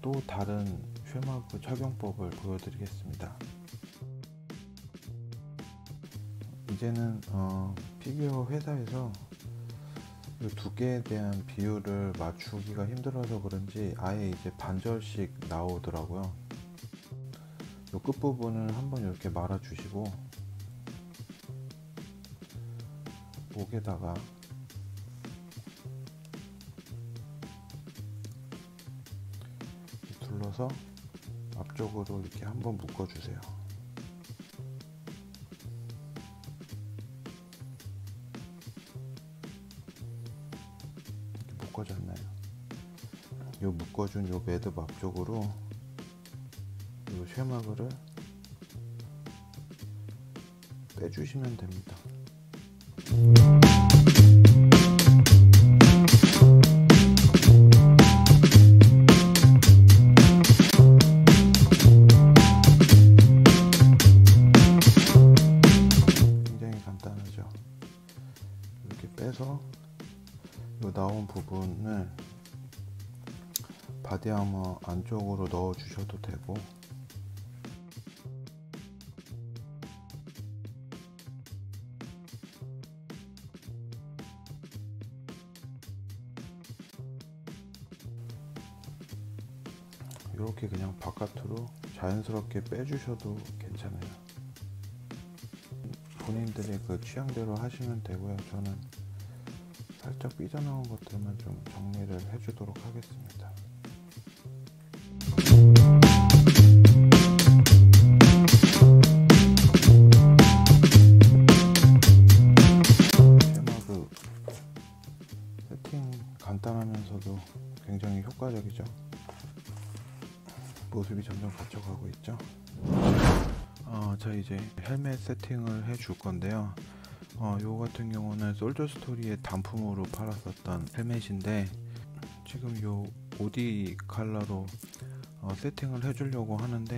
또 다른 쉐마그 착용법을 보여드리겠습니다. 이제는 피규어 회사에서 이 두께에 대한 비율을 맞추기가 힘들어서 그런지 아예 이제 반절씩 나오더라고요. 이 끝부분을 한번 이렇게 말아 주시고 목에다가 둘러서 앞쪽으로 이렇게 한번 묶어 주세요. 이렇게 묶어졌나요? 요 묶어준 요 매듭 앞쪽으로 요 쉐마그를 빼주시면 됩니다. 굉장히 간단하죠. 이렇게 빼서 요 나온 부분을 바디아머 안쪽으로 넣어 주셔도 되고, 이렇게 그냥 바깥으로 자연스럽게 빼주셔도 괜찮아요. 본인들의 그 취향대로 하시면 되고요. 저는 살짝 삐져나온 것들만 좀 정리를 해주도록 하겠습니다. 쉐마그 세팅 간단하면서도 굉장히 효과적이죠. 모습이 점점 갖춰가고 있죠. 저 이제 헬멧 세팅을 해 줄 건데요. 요거 같은 경우는 솔저 스토리의 단품으로 팔았었던 헬멧인데, 지금 요 OD 컬러로 세팅을 해 주려고 하는데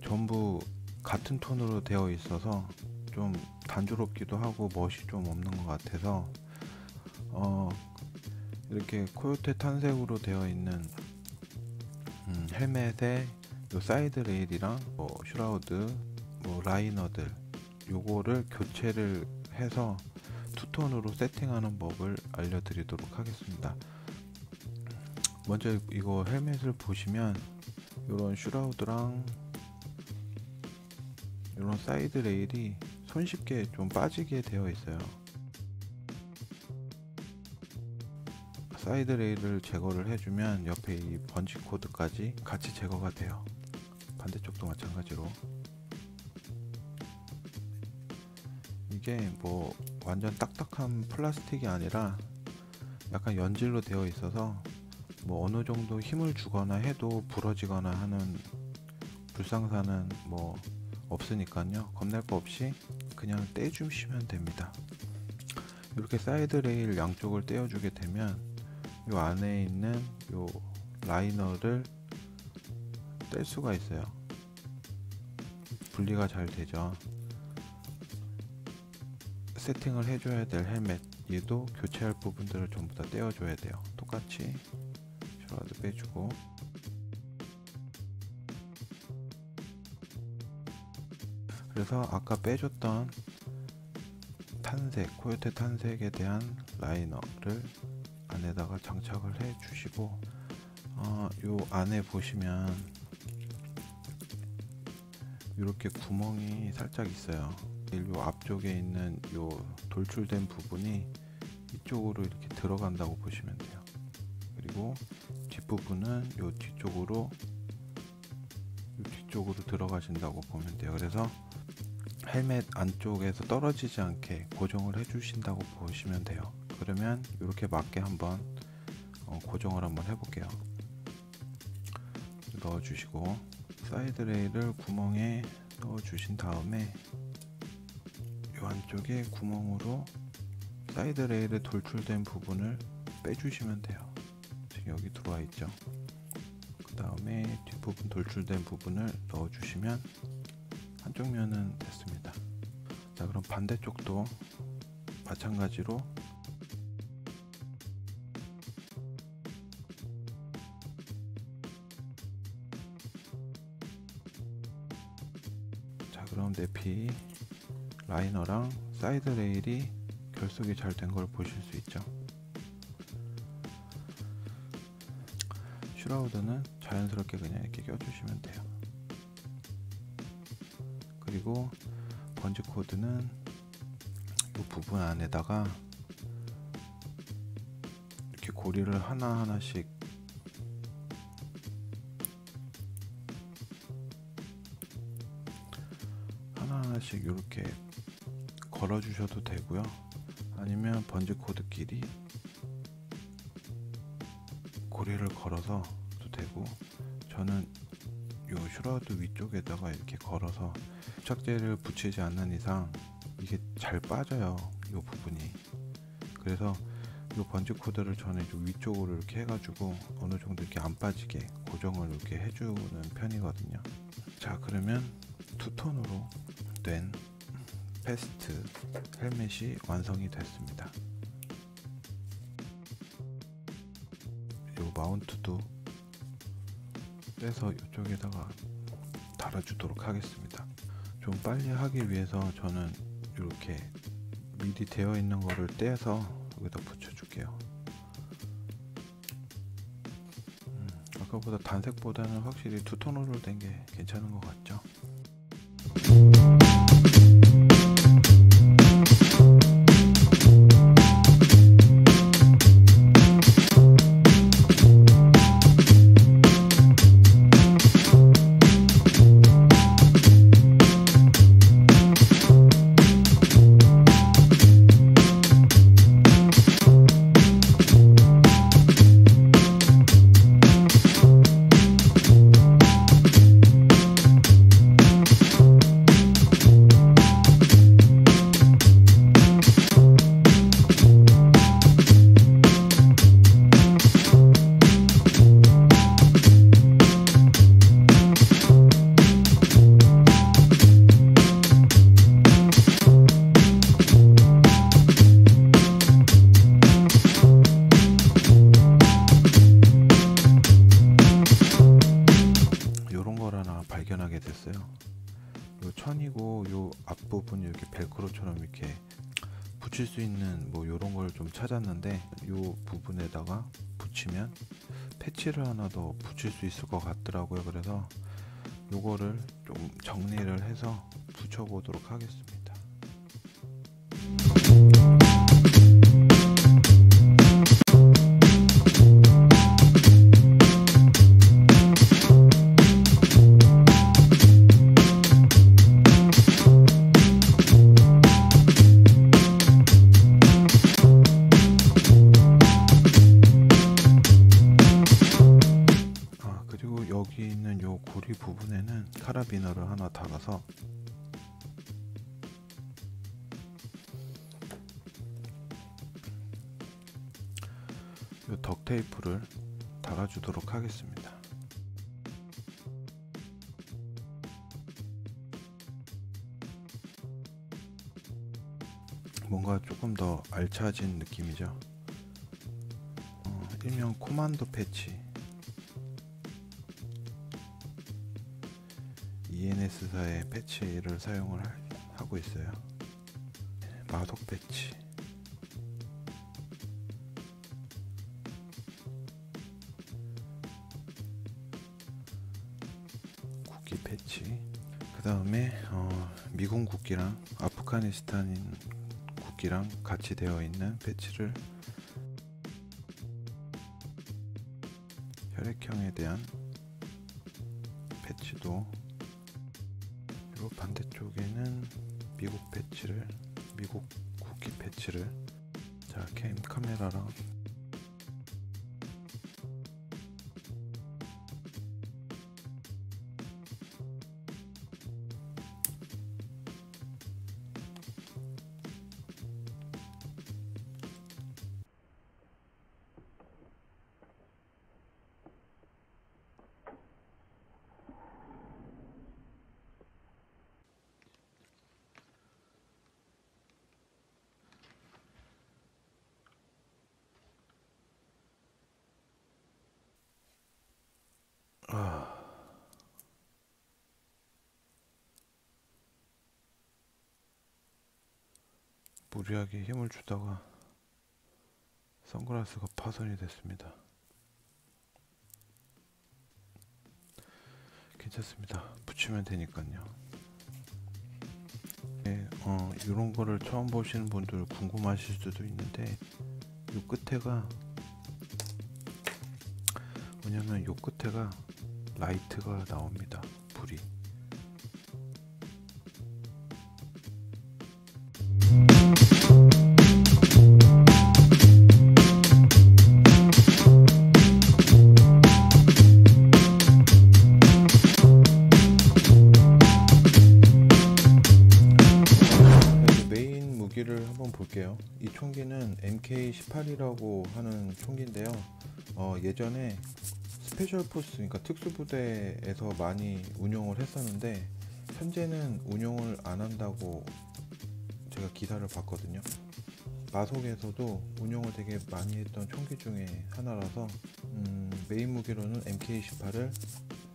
전부 같은 톤으로 되어 있어서 좀 단조롭기도 하고 멋이 좀 없는 것 같아서 이렇게 코요테 탄색으로 되어 있는 헬멧에 요 사이드 레일이랑 슈라우드, 라이너들 요거를 교체를 해서 투톤으로 세팅하는 법을 알려드리도록 하겠습니다. 먼저 이거 헬멧을 보시면 요런 슈라우드랑 요런 사이드 레일이 손쉽게 좀 빠지게 되어 있어요. 사이드 레일을 제거를 해주면 옆에 이 번지 코드까지 같이 제거가 돼요. 반대쪽도 마찬가지로. 이게 뭐 완전 딱딱한 플라스틱이 아니라 약간 연질로 되어 있어서 뭐 어느 정도 힘을 주거나 해도 부러지거나 하는 불상사는 뭐 없으니까요. 겁낼 거 없이 그냥 떼주시면 됩니다. 이렇게 사이드 레일 양쪽을 떼어주게 되면 요 안에 있는 요 라이너를 뗄 수가 있어요. 분리가 잘 되죠. 세팅을 해줘야 될 헬멧, 얘도 교체할 부분들을 전부 다 떼어줘야 돼요. 똑같이 슈라우드 빼주고, 그래서 아까 빼줬던 탄색, 코요테 탄색에 대한 라이너를 안에다가 장착을 해 주시고, 요 안에 보시면 이렇게 구멍이 살짝 있어요. 요 앞쪽에 있는 요 돌출된 부분이 이쪽으로 이렇게 들어간다고 보시면 돼요. 그리고 뒷부분은 요 뒤쪽으로 들어가신다고 보면 돼요. 그래서 헬멧 안쪽에서 떨어지지 않게 고정을 해 주신다고 보시면 돼요. 그러면 이렇게 맞게 한번 고정을 한번 해볼게요. 넣어 주시고, 사이드 레일을 구멍에 넣어 주신 다음에 이 안쪽에 구멍으로 사이드 레일에 돌출된 부분을 빼주시면 돼요. 지금 여기 들어와 있죠. 그 다음에 뒷부분 돌출된 부분을 넣어 주시면 한쪽 면은 됐습니다. 자, 그럼 반대쪽도 마찬가지로 그럼 내피 라이너랑 사이드 레일이 결속이 잘 된 걸 보실 수 있죠. 슈라우드는 자연스럽게 그냥 이렇게 껴주시면 돼요. 그리고 번지 코드는 이 부분 안에다가 이렇게 고리를 하나하나씩 이렇게 걸어 주셔도 되고요. 아니면 번지 코드끼리 고리를 걸어서도 되고, 저는 요 슈라우드 위쪽에다가 이렇게 걸어서 부착제를 붙이지 않는 이상 이게 잘 빠져요, 요 부분이. 그래서 요 번지 코드를 저는 요 위쪽으로 이렇게 해가지고 어느 정도 이렇게 안 빠지게 고정을 이렇게 해주는 편이거든요. 자, 그러면 투톤으로 된 패스트 헬멧이 완성이 됐습니다. 요 마운트도 떼서 이쪽에다가 달아주도록 하겠습니다. 좀 빨리 하기 위해서 저는 이렇게 미리 되어 있는 거를 떼서 여기다 붙여줄게요. 아까보다 단색보다는 확실히 투톤으로 된 게 괜찮은 것 같죠? 발견하게 됐어요. 요 천이고 요 앞부분 이렇게 벨크로처럼 이렇게 붙일 수 있는 뭐 요런 걸 좀 찾았는데, 요 부분에다가 붙이면 패치를 하나 더 붙일 수 있을 것 같더라고요. 그래서 요거를 좀 정리를 해서 붙여 보도록 하겠습니다. 여기 있는 요 고리 부분에는 카라비너를 하나 달아서 요 덕테이프를 달아주도록 하겠습니다. 뭔가 조금 더 알차진 느낌이죠. 일명 코만도 패치, ENS사의 패치를 사용을 하고 있어요. 마속 패치, 국기 패치, 그 다음에 미군 국기랑 아프가니스탄인 국기랑 같이 되어 있는 패치를, 혈액형에 대한 패치도, 그리고 반대쪽에는 미국 패치를, 미국 국기 패치를, 자, 캠 카메라랑 무리하게 힘을 주다가 선글라스가 파손이 됐습니다. 괜찮습니다. 붙이면 되니까요. 네, 이런 거를 처음 보시는 분들 궁금하실 수도 있는데, 요 끝에가 뭐냐면 요 끝에가 라이트가 나옵니다. 불이. 메인 무기를 한번 볼게요. 이 총기는 MK18이라고 하는 총기인데요. 예전에 스페셜 포스, 그러니까 특수부대에서 많이 운용을 했었는데 현재는 운용을 안 한다고 제가 기사를 봤거든요. 마속에서도 운용을 되게 많이 했던 총기 중에 하나라서 메인 무기로는 MK18을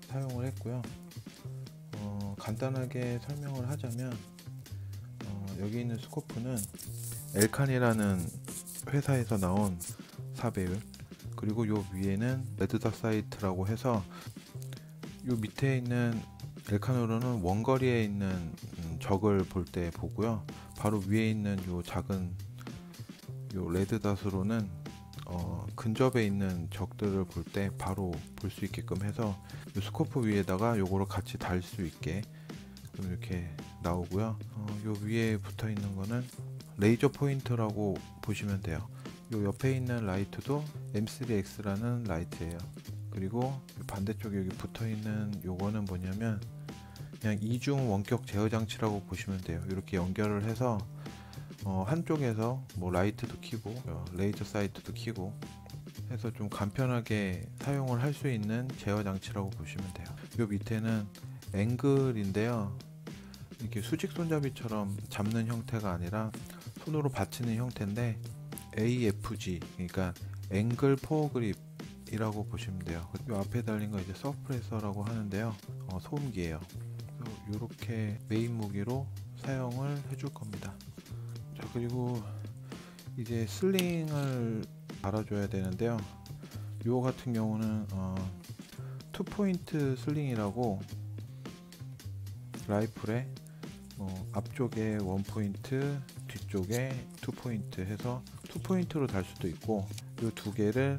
사용을 했고요. 간단하게 설명을 하자면 여기 있는 스코프는 엘칸이라는 회사에서 나온 4배율, 그리고 요 위에는 레드닷사이트라고 해서 요 밑에 있는 엘칸으로는 원거리에 있는 적을 볼 때 보고요. 바로 위에 있는 요 작은 요 레드닷으로는 근접에 있는 적들을 볼 때 바로 볼 수 있게끔 해서 요 스코프 위에다가 요거를 같이 달 수 있게 이렇게 나오고요. 요 위에 붙어 있는 거는 레이저 포인터라고 보시면 돼요. 요 옆에 있는 라이트도 M3X라는 라이트예요. 그리고 반대쪽에 여기 붙어 있는 요거는 뭐냐면 그냥 이중 원격 제어 장치라고 보시면 돼요. 이렇게 연결을 해서 한쪽에서 뭐 라이트도 켜고 레이저 사이트도 켜고 해서 좀 간편하게 사용을 할 수 있는 제어 장치라고 보시면 돼요. 요 밑에는 앵글인데요. 이렇게 수직 손잡이처럼 잡는 형태가 아니라 손으로 받치는 형태인데 AFG, 그러니까 앵글 포어 그립이라고 보시면 돼요. 이 앞에 달린 거 이제 서프레서라고 하는데요. 소음기예요. 이렇게 메인 무기로 사용을 해줄 겁니다. 자, 그리고 이제 슬링을 달아줘야 되는데요. 요 같은 경우는 투포인트 슬링이라고 라이플에 앞쪽에 원포인트, 뒤쪽에 투포인트 해서 투포인트로 달 수도 있고, 이 두 개를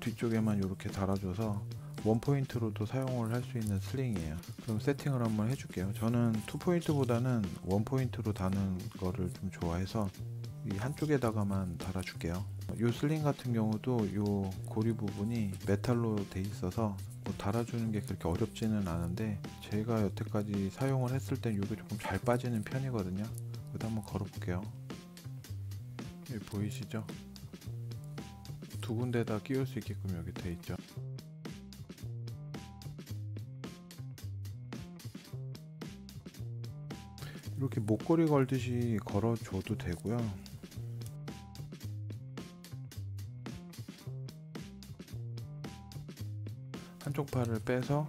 뒤쪽에만 이렇게 달아줘서 원포인트로도 사용을 할 수 있는 슬링이에요. 그럼 세팅을 한번 해줄게요. 저는 투포인트보다는 원포인트로 다는 거를 좀 좋아해서 이 한쪽에다가만 달아줄게요. 이 슬링 같은 경우도 이 고리 부분이 메탈로 돼 있어서 달아주는 게 그렇게 어렵지는 않은데, 제가 여태까지 사용을 했을 땐 이게 조금 잘 빠지는 편이거든요. 그래도 한번 걸어볼게요. 여기 보이시죠? 두 군데다 끼울 수 있게끔 여기 돼 있죠. 이렇게 목걸이 걸듯이 걸어줘도 되고요. 한쪽 팔을 빼서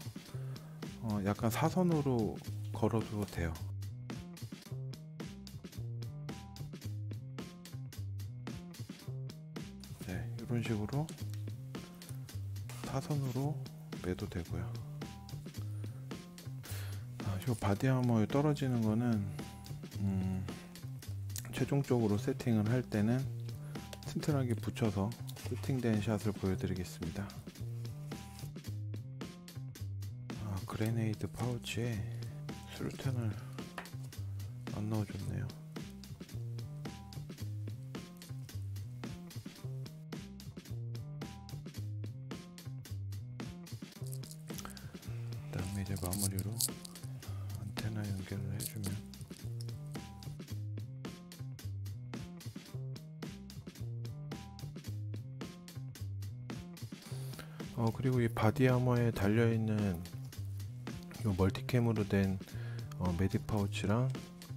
약간 사선으로 걸어도 돼요. 네, 이런 식으로 사선으로 매도 되고요. 이 바디 아머에 떨어지는 거는 최종적으로 세팅을 할 때는 튼튼하게 붙여서 세팅된 샷을 보여드리겠습니다. 그레네이드 파우치에 수류탄을 안 넣어줬네요. 그 다음에 이제 마무리로 안테나 연결을 해주면, 그리고 이 바디 아머에 달려있는 이 멀티캠으로 된 메딕 파우치랑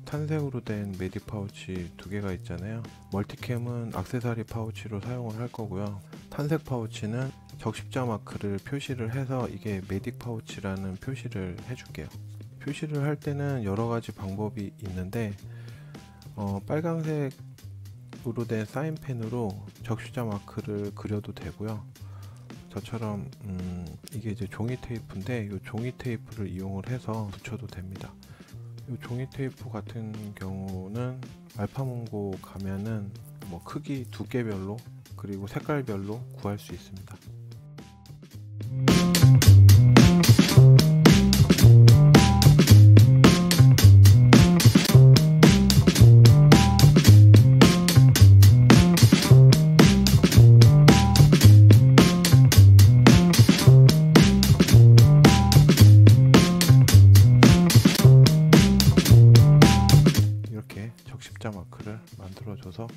탄색으로 된 메딕 파우치 두 개가 있잖아요. 멀티캠은 액세서리 파우치로 사용을 할 거고요. 탄색 파우치는 적십자 마크를 표시를 해서 이게 메딕 파우치라는 표시를 해줄게요. 표시를 할 때는 여러 가지 방법이 있는데 빨간색 플라스틱으로 된 사인펜으로 적시자 마크를 그려도 되고요. 저처럼 이게 이제 종이 테이프인데 이 종이 테이프를 이용을 해서 붙여도 됩니다. 이 종이 테이프 같은 경우는 알파몬고 가면은 뭐 크기 두께별로 그리고 색깔별로 구할 수 있습니다. 이렇게 적십자 마크를 만들어줘서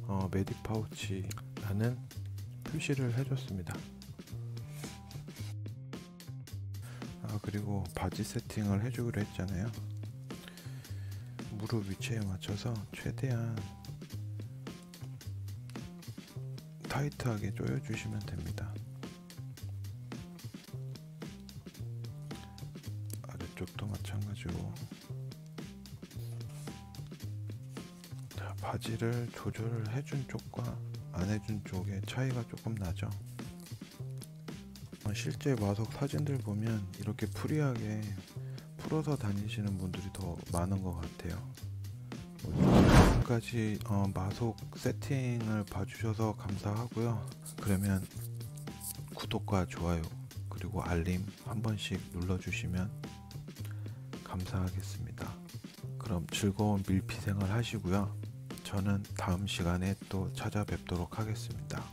메딕 파우치라는 표시를 해줬습니다. 그리고 바지 세팅을 해주기로 했잖아요. 무릎 위치에 맞춰서 최대한 타이트하게 조여주시면 됩니다. 아래쪽도 마찬가지고. 자, 바지를 조절을 해준 쪽과 안 해준 쪽의 차이가 조금 나죠. 실제 마석 사진들 보면 이렇게 프리하게 풀어서 다니시는 분들이 더 많은 것 같아요. 지금까지 마석 세팅을 봐주셔서 감사하고요. 그러면 구독과 좋아요 그리고 알림 한 번씩 눌러주시면 감사하겠습니다. 그럼 즐거운 밀피 생활 하시고요. 저는 다음 시간에 또 찾아뵙도록 하겠습니다.